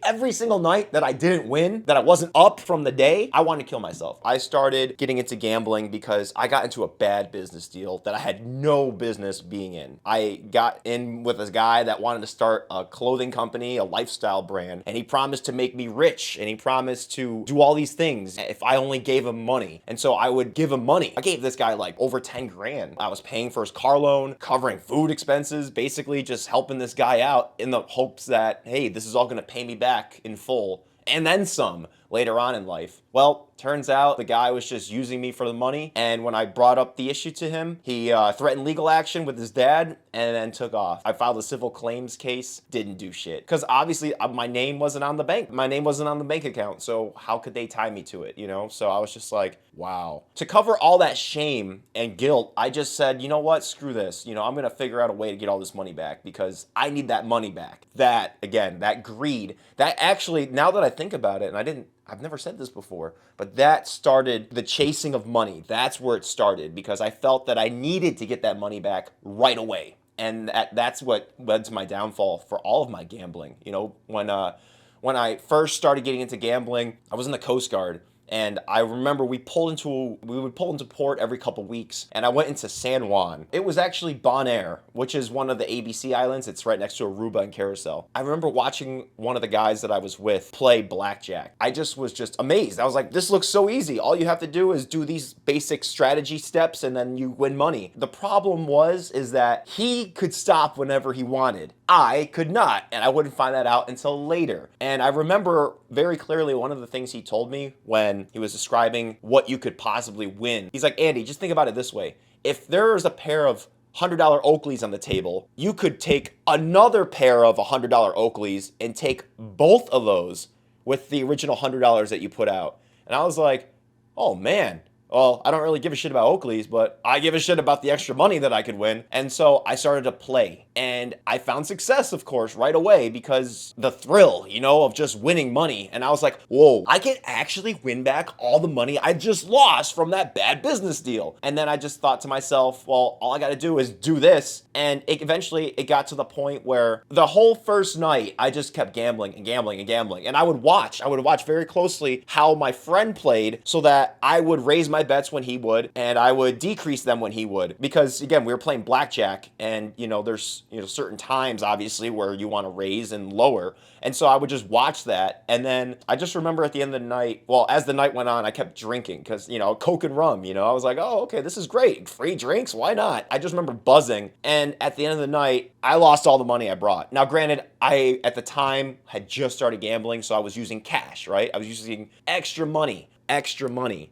every single night that I didn't win, that I wasn't up from the day, I wanted to kill myself. I started getting into gambling because I got into a bad business deal that I had no business being in. I got in with this guy that wanted to start a clothing company, a lifestyle brand, and he promised to make me rich, and he promised to do all these things if I only gave him money. And so I would give him money. I gave this guy like over 10 grand. I was paying for his car loan, covering food expenses, basically just helping this guy out in the hopes that, hey, this is all gonna pay me back in full and then some later on in life. Well, turns out the guy was just using me for the money, and when I brought up the issue to him, he threatened legal action with his dad and then took off. I filed a civil claims case, didn't do shit. Because obviously my name wasn't on the bank. My name wasn't on the bank account, so how could they tie me to it, you know? So I was just like, wow. To cover all that shame and guilt, I just said, you know what, screw this. You know, I'm gonna figure out a way to get all this money back because I need that money back. That, again, that greed, that actually, now that I think about it, and I've never said this before, but that started the chasing of money. That's where it started because I felt that I needed to get that money back right away. And that's what led to my downfall for all of my gambling. You know, when I first started getting into gambling, I was in the Coast Guard. And I remember we would pull into port every couple weeks, and I went into San Juan. It was actually Bonaire, which is one of the ABC islands. It's right next to Aruba and Carousel. I remember watching one of the guys that I was with play blackjack. I was just amazed. I was like, this looks so easy. All you have to do is do these basic strategy steps and then you win money. The problem is that he could stop whenever he wanted. I could not, and I wouldn't find that out until later. And I remember very clearly one of the things he told me when he was describing what you could possibly win. He's like, Andy, just think about it this way. If there's a pair of $100 Oakleys on the table, you could take another pair of $100 Oakleys and take both of those with the original $100 that you put out. And I was like, oh man. Well, I don't really give a shit about Oakleys, but I give a shit about the extra money that I could win. And so I started to play. And I found success, of course, right away because the thrill, you know, of just winning money. And I was like, whoa, I can actually win back all the money I just lost from that bad business deal. And then I just thought to myself, well, all I got to do is do this. And eventually it got to the point where the whole first night I just kept gambling and gambling and gambling. And I would watch very closely how my friend played so that I would raise my bets when he would, and I would decrease them when he would. Because again, we were playing blackjack, and you know, there's certain times obviously where you want to raise and lower. And so I would just watch that. And then I just remember at the end of the night, well, as the night went on, I kept drinking because, you know, Coke and rum, you know, I was like, oh, okay, this is great. Free drinks, why not? I just remember buzzing. And at the end of the night, I lost all the money I brought. Now, granted, I, at the time, had just started gambling, so I was using cash, right? I was using extra money,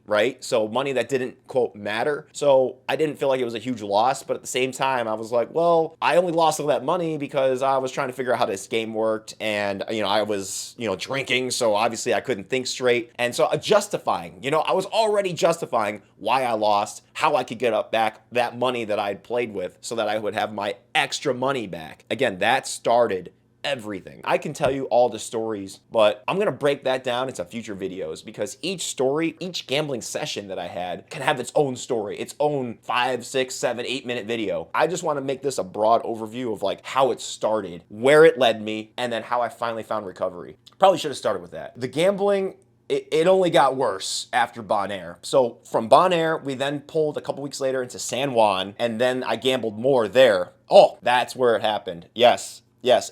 right? So money that didn't, quote, matter. So I didn't feel like it was a huge loss, but at the same time, I was like, well, I only lost all that money because I was trying to figure out how this game worked, and, you know, I was, you know, drinking, so obviously I couldn't think straight. And so justifying, you know, I was already justifying why I lost, how I could get up back that money that I had played with so that I would have my extra money back. Again, that started everything. I can tell you all the stories, but I'm gonna break that down into future videos because each story, each gambling session that I had can have its own story, its own 5, 6, 7, 8 minute video. I just wanna make this a broad overview of like how it started, where it led me, and then how I finally found recovery. Probably should have started with that. The gambling, it only got worse after Bonaire. So from Bonaire, we then pulled a couple weeks later into San Juan, and then I gambled more there. Oh, that's where it happened. Yes,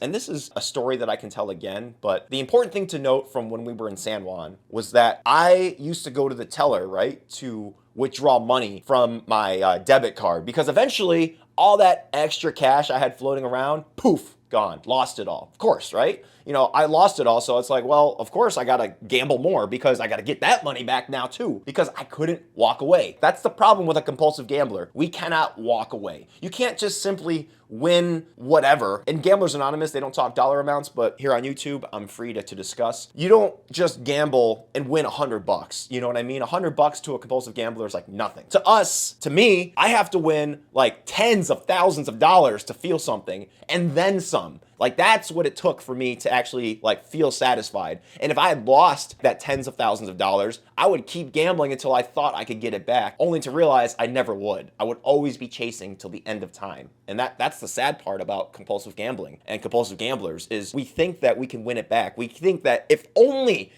and this is a story that I can tell again, but the important thing to note from when we were in San Juan was that I used to go to the teller, right, to withdraw money from my debit card because eventually all that extra cash I had floating around, poof, gone, lost it all. Of course, right? You know, I lost it all, so it's like, well, of course I gotta gamble more because I gotta get that money back now too, because I couldn't walk away. That's the problem with a compulsive gambler. We cannot walk away. You can't just simply win whatever. In Gamblers Anonymous, they don't talk dollar amounts, but here on YouTube, I'm free to discuss. You don't just gamble and win $100. You know what I mean? $100 to a compulsive gambler is like nothing. To us, to me, I have to win like tens of thousands of dollars to feel something and then some. Like that's what it took for me to actually like feel satisfied. And if I had lost that tens of thousands of dollars, I would keep gambling until I thought I could get it back, only to realize I never would. I would always be chasing till the end of time. And that's the sad part about compulsive gambling and compulsive gamblers is we think that we can win it back. We think that if only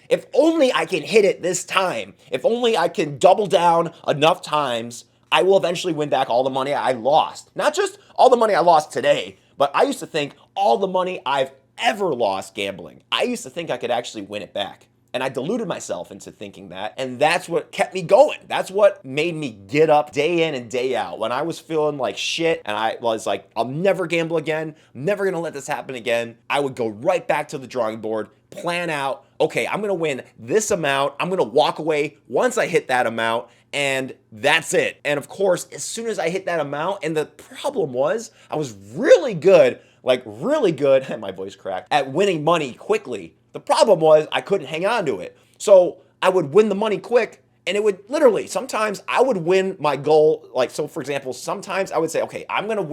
I can hit it this time, if only I can double down enough times, I will eventually win back all the money I lost. Not just all the money I lost today, but I used to think all the money I've ever lost gambling. I used to think I could actually win it back. And I deluded myself into thinking that. And that's what kept me going. That's what made me get up day in and day out. When I was feeling like shit and I was like, I'll never gamble again. I'm never gonna let this happen again. I would go right back to the drawing board, plan out, okay, I'm gonna win this amount. I'm gonna walk away once I hit that amount. And that's it. And of course, as soon as I hit that amount, and the problem was I was really good, and my voice cracked, at winning money quickly. The problem was I couldn't hang on to it. So I would win the money quick, and it would literally, sometimes I would win my goal. Like, so for example, sometimes I would say, okay, I'm gonna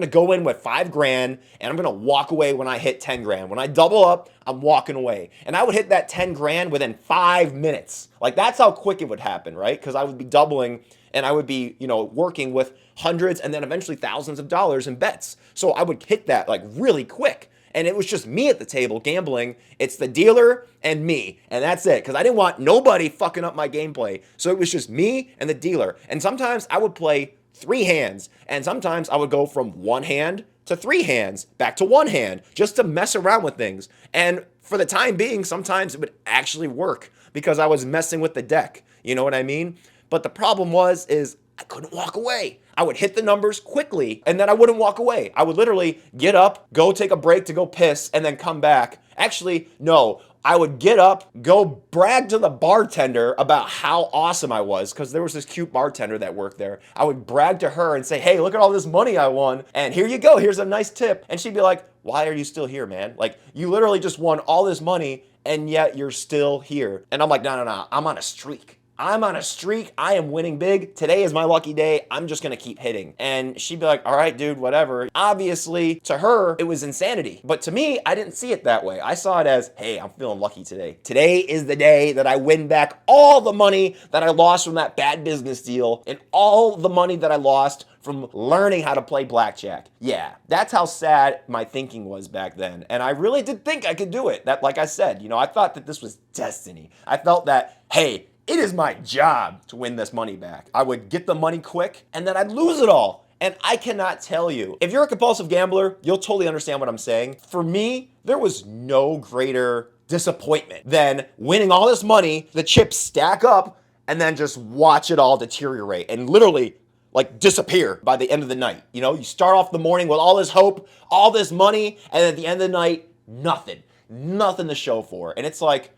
go in with $5,000 and I'm gonna walk away when I hit 10 grand. When I double up, I'm walking away. And I would hit that 10 grand within 5 minutes. Like that's how quick it would happen, right? Because I would be doubling and I would be, working with hundreds and then eventually thousands of dollars in bets. So I would hit that like really quick. And it was just me at the table gambling. It's the dealer and me. And that's it. Because I didn't want nobody fucking up my gameplay. So it was just me and the dealer. And sometimes I would play 3 hands. And sometimes I would go from 1 hand to 3 hands, back to 1 hand, just to mess around with things. And for the time being, sometimes it would actually work because I was messing with the deck. You know what I mean? But the problem is I couldn't walk away. I would hit the numbers quickly and then I wouldn't walk away. I would literally get up, go take a break to go piss, and then come back. Actually, no, I would get up, go brag to the bartender about how awesome I was, because there was this cute bartender that worked there. I would brag to her and say, hey, look at all this money I won, and here you go, here's a nice tip. And she'd be like, why are you still here, man? Like, you literally just won all this money and yet you're still here. And I'm like, no, I'm on a streak. I'm on a streak. I am winning big. Today is my lucky day. I'm just going to keep hitting. And she'd be like, all right, dude, whatever. Obviously, to her, it was insanity. But to me, I didn't see it that way. I saw it as, hey, I'm feeling lucky today. Today is the day that I win back all the money that I lost from that bad business deal and all the money that I lost from learning how to play blackjack. Yeah, that's how sad my thinking was back then. And I really did think I could do it. That, like I said, I thought that this was destiny. I felt that, hey, it is my job to win this money back. I would get the money quick and then I'd lose it all. And I cannot tell you, if you're a compulsive gambler, you'll totally understand what I'm saying. For me, there was no greater disappointment than winning all this money, the chips stack up, and then just watch it all deteriorate and literally like disappear by the end of the night. You start off the morning with all this hope, all this money, and at the end of the night, nothing to show for. And it's like,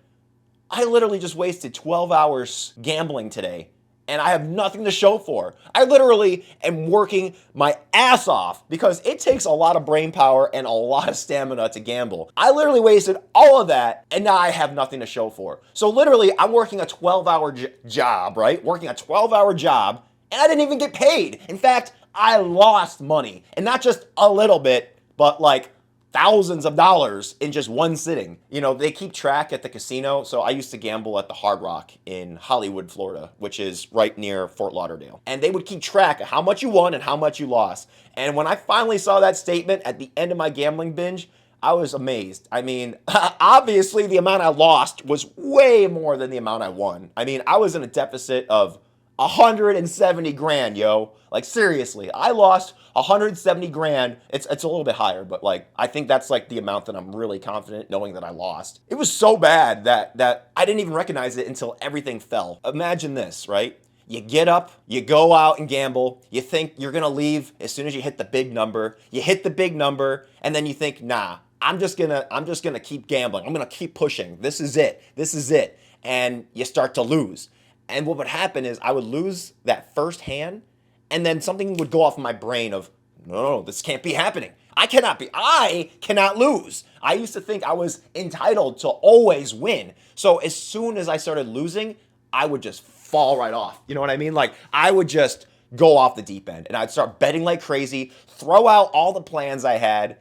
I literally just wasted 12 hours gambling today and I have nothing to show for. I literally am working my ass off because it takes a lot of brain power and a lot of stamina to gamble. I literally wasted all of that and now I have nothing to show for. So literally I'm working a 12-hour job, right? Working a 12-hour job and I didn't even get paid. In fact, I lost money, and not just a little bit, but like thousands of dollars in just one sitting. They keep track at the casino. So I used to gamble at the Hard Rock in Hollywood, Florida, which is right near Fort Lauderdale. And they would keep track of how much you won and how much you lost. And when I finally saw that statement at the end of my gambling binge, I was amazed. I mean, obviously the amount I lost was way more than the amount I won. I mean, I was in a deficit of 170 grand, yo. Like seriously, I lost 170 grand. It's a little bit higher, but like, I think that's like the amount that I'm really confident knowing that I lost. It was so bad that I didn't even recognize it until everything fell. Imagine this, right? You get up, you go out and gamble, you think you're gonna leave as soon as you hit the big number. You hit the big number, and then you think, nah, I'm just gonna keep gambling. I'm gonna keep pushing. This is it. And you start to lose. And what would happen is I would lose that first hand, and then something would go off in my brain of, no, this can't be happening. I cannot lose. I used to think I was entitled to always win. So as soon as I started losing, I would just fall right off. You know what I mean? Like I would just go off the deep end and I'd start betting like crazy, throw out all the plans I had,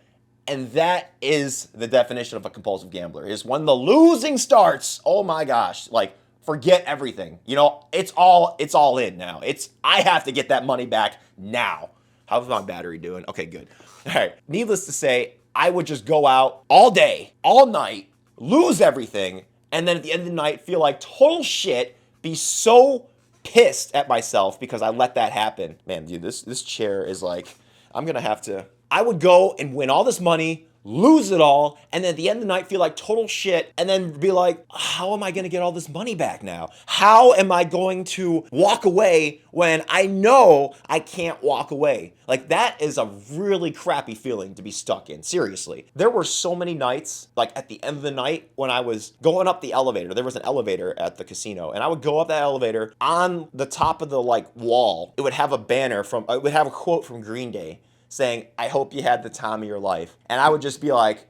And that is the definition of a compulsive gambler, is when the losing starts, oh my gosh, like forget everything. You know, it's all in now. I have to get that money back now. How's my battery doing? Okay, good. All right. Needless to say, I would just go out all day, all night, lose everything, and then at the end of the night feel like total shit, be so pissed at myself because I let that happen. Man, dude, this chair is like, I would go and win all this money, lose it all, and then at the end of the night feel like total shit, and then be like, how am I gonna get all this money back now? How am I going to walk away when I know I can't walk away? Like, that is a really crappy feeling to be stuck in, seriously. There were so many nights, like at the end of the night, when I was going up the elevator. There was an elevator at the casino, and I would go up that elevator. On the top of the wall, it would have it would have a quote from Green Day saying, I hope you had the time of your life. And I would just be like,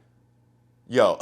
yo,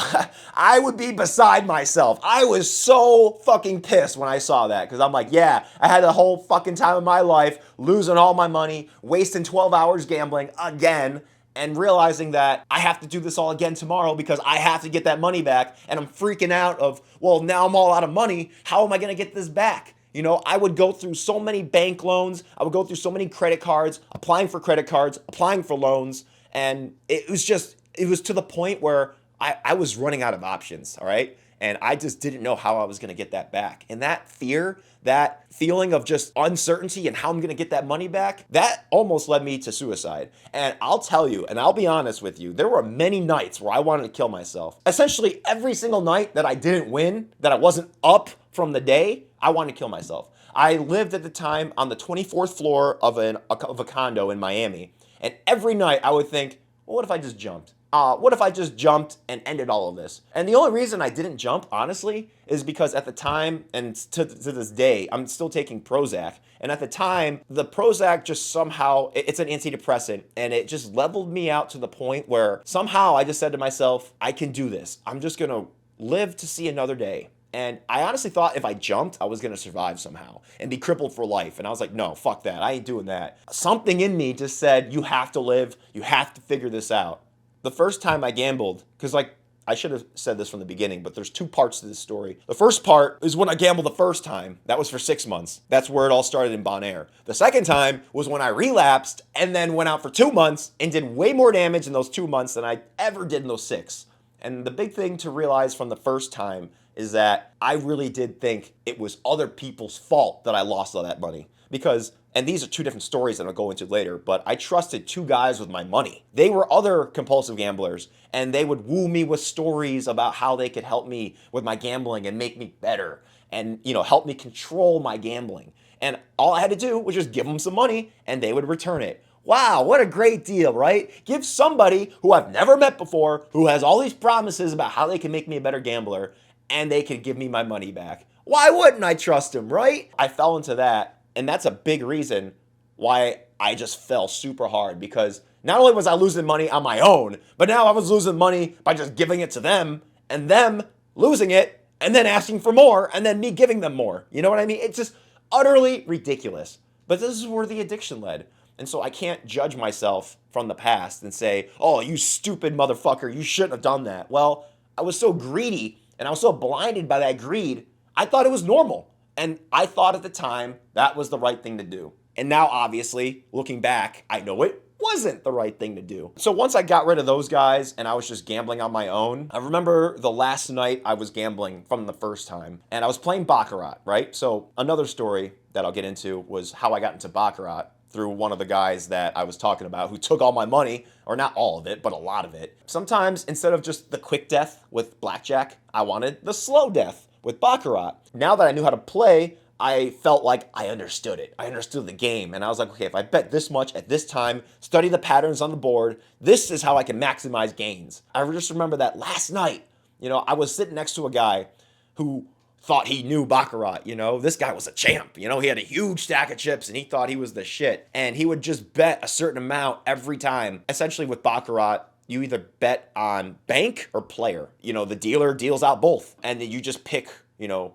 I would be beside myself. I was so fucking pissed when I saw that, because I'm like, yeah, I had the whole fucking time of my life, losing all my money, wasting 12 hours gambling again, and realizing that I have to do this all again tomorrow because I have to get that money back. And I'm freaking out of, well, now I'm all out of money. How am I gonna get this back? You know, I would go through so many bank loans. I would go through so many credit cards, applying for credit cards, applying for loans. And it was to the point where I was running out of options, all right? And I just didn't know how I was going to get that back. And that fear, that feeling of just uncertainty and how I'm going to get that money back, that almost led me to suicide. And I'll tell you, and I'll be honest with you, there were many nights where I wanted to kill myself. Essentially every single night that I didn't win, that I wasn't up from the day, I wanted to kill myself. I lived at the time on the 24th floor of a condo in Miami. And every night I would think, well, what if I just jumped? What if I just jumped and ended all of this? And the only reason I didn't jump, honestly, is because at the time, and to this day, I'm still taking Prozac. And at the time, the Prozac just somehow, it's an antidepressant, and it just leveled me out to the point where somehow I just said to myself, I can do this. I'm just going to live to see another day. And I honestly thought if I jumped, I was going to survive somehow and be crippled for life. And I was like, no, fuck that. I ain't doing that. Something in me just said, you have to live. You have to figure this out. The first time I gambled, because I should have said this from the beginning, but there's two parts to this story. The first part is when I gambled the first time. That was for 6 months. That's where it all started in Bon Air. The second time was when I relapsed and then went out for 2 months and did way more damage in those 2 months than I ever did in those 6. And the big thing to realize from the first time is that I really did think it was other people's fault that I lost all that money. Because, and these are two different stories that I'll go into later, but I trusted two guys with my money. They were other compulsive gamblers, and they would woo me with stories about how they could help me with my gambling and make me better and, help me control my gambling. And all I had to do was just give them some money and they would return it. Wow, what a great deal, right? Give somebody who I've never met before, who has all these promises about how they can make me a better gambler, and they could give me my money back. Why wouldn't I trust him, right? I fell into that. And that's a big reason why I just fell super hard, because not only was I losing money on my own, but now I was losing money by just giving it to them and them losing it and then asking for more and then me giving them more. You know what I mean? It's just utterly ridiculous. But this is where the addiction led. And so I can't judge myself from the past and say, oh, you stupid motherfucker, you shouldn't have done that. Well, I was so greedy and I was so blinded by that greed, I thought it was normal. And I thought at the time that was the right thing to do. And now, obviously, looking back, I know it wasn't the right thing to do. So once I got rid of those guys and I was just gambling on my own, I remember the last night I was gambling from the first time, and I was playing Baccarat, right? So another story that I'll get into was how I got into Baccarat through one of the guys that I was talking about who took all my money, or not all of it, but a lot of it. Sometimes instead of just the quick death with blackjack, I wanted the slow death with Baccarat. Now that I knew how to play, I felt like I understood it. I understood the game. And I was like, okay, if I bet this much at this time, study the patterns on the board, this is how I can maximize gains. I just remember that last night, I was sitting next to a guy who thought he knew Baccarat. This guy was a champ. He had a huge stack of chips and he thought he was the shit. And he would just bet a certain amount every time. Essentially with Baccarat, you either bet on bank or player. The dealer deals out both. And then you just pick, hold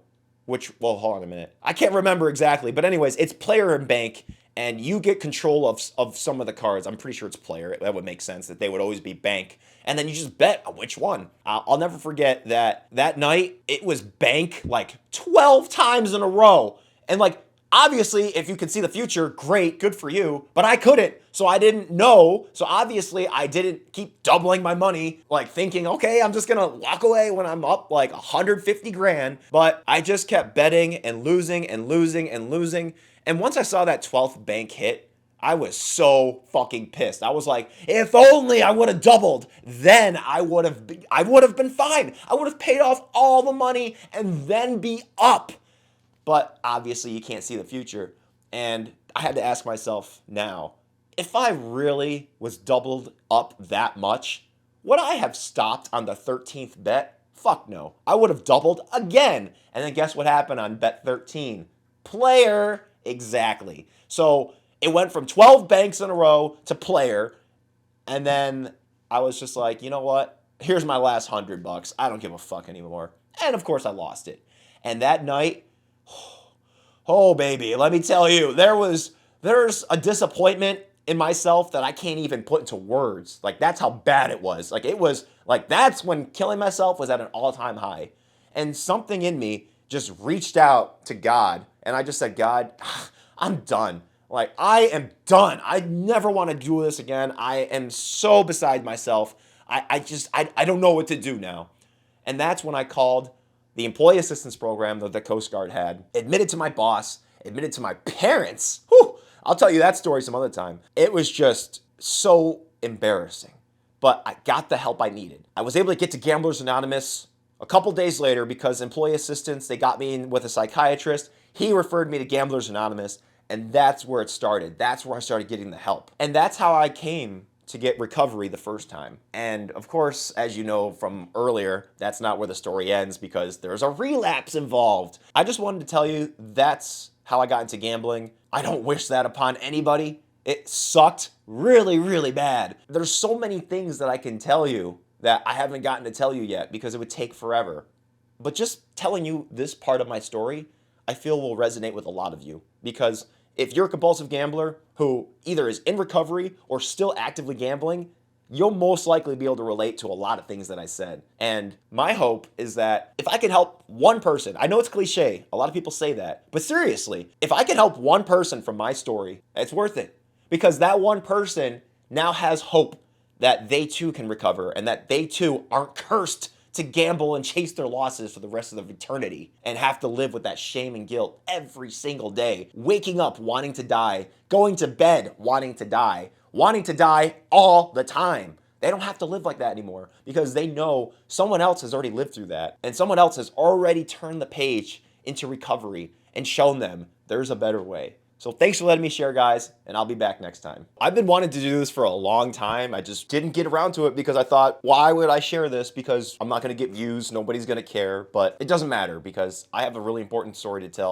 on a minute. I can't remember exactly. But anyways, it's player and bank. and you get control of some of the cards. I'm pretty sure it's player. That would make sense that they would always be bank. And then you just bet on which one. I'll never forget that night, it was bank like 12 times in a row. And like, obviously, if you can see the future, great, good for you. But I couldn't, so I didn't know. So obviously, I didn't keep doubling my money, like thinking, okay, I'm just gonna walk away when I'm up like 150 grand. But I just kept betting and losing and losing and losing. And once I saw that 12th bank hit, I was so fucking pissed. I was like, if only I would have doubled, then I would have been fine. I would have paid off all the money and then be up. But obviously you can't see the future. And I had to ask myself now, if I really was doubled up that much, would I have stopped on the 13th bet? Fuck no. I would have doubled again. And then guess what happened on bet 13? Player. Exactly. So it went from 12 banks in a row to player. And then I was just like, you know what? Here's my last $100. I don't give a fuck anymore. And of course I lost it. And that night, oh baby, let me tell you, there's a disappointment in myself that I can't even put into words. Like, that's how bad it was. Like, it was like, that's when killing myself was at an all-time high. And something in me just reached out to God, and I just said, God, I'm done. Like, I am done. I never want to do this again. I am so beside myself. I don't know what to do now. And that's when I called the employee assistance program that the Coast Guard had, admitted to my boss, admitted to my parents. Whew, I'll tell you that story some other time. It was just so embarrassing, but I got the help I needed. I was able to get to Gamblers Anonymous a couple days later because employee assistance, they got me in with a psychiatrist. He referred me to Gamblers Anonymous, and that's where it started. That's where I started getting the help. And that's how I came to get recovery the first time. And of course, as you know from earlier, that's not where the story ends because there's a relapse involved. I just wanted to tell you that's how I got into gambling. I don't wish that upon anybody. It sucked really, really bad. There's so many things that I can tell you that I haven't gotten to tell you yet because it would take forever. But just telling you this part of my story, I feel will resonate with a lot of you because if you're a compulsive gambler who either is in recovery or still actively gambling, you'll most likely be able to relate to a lot of things that I said. And my hope is that if I can help one person, I know it's cliche, a lot of people say that, but seriously, if I can help one person from my story, it's worth it. Because that one person now has hope that they too can recover and that they too aren't cursed to gamble and chase their losses for the rest of eternity and have to live with that shame and guilt every single day, waking up wanting to die, going to bed wanting to die all the time. They don't have to live like that anymore because they know someone else has already lived through that and someone else has already turned the page into recovery and shown them there's a better way. So thanks for letting me share, guys, and I'll be back next time. I've been wanting to do this for a long time. I just didn't get around to it because I thought, why would I share this? Because I'm not going to get views. Nobody's going to care. But it doesn't matter because I have a really important story to tell.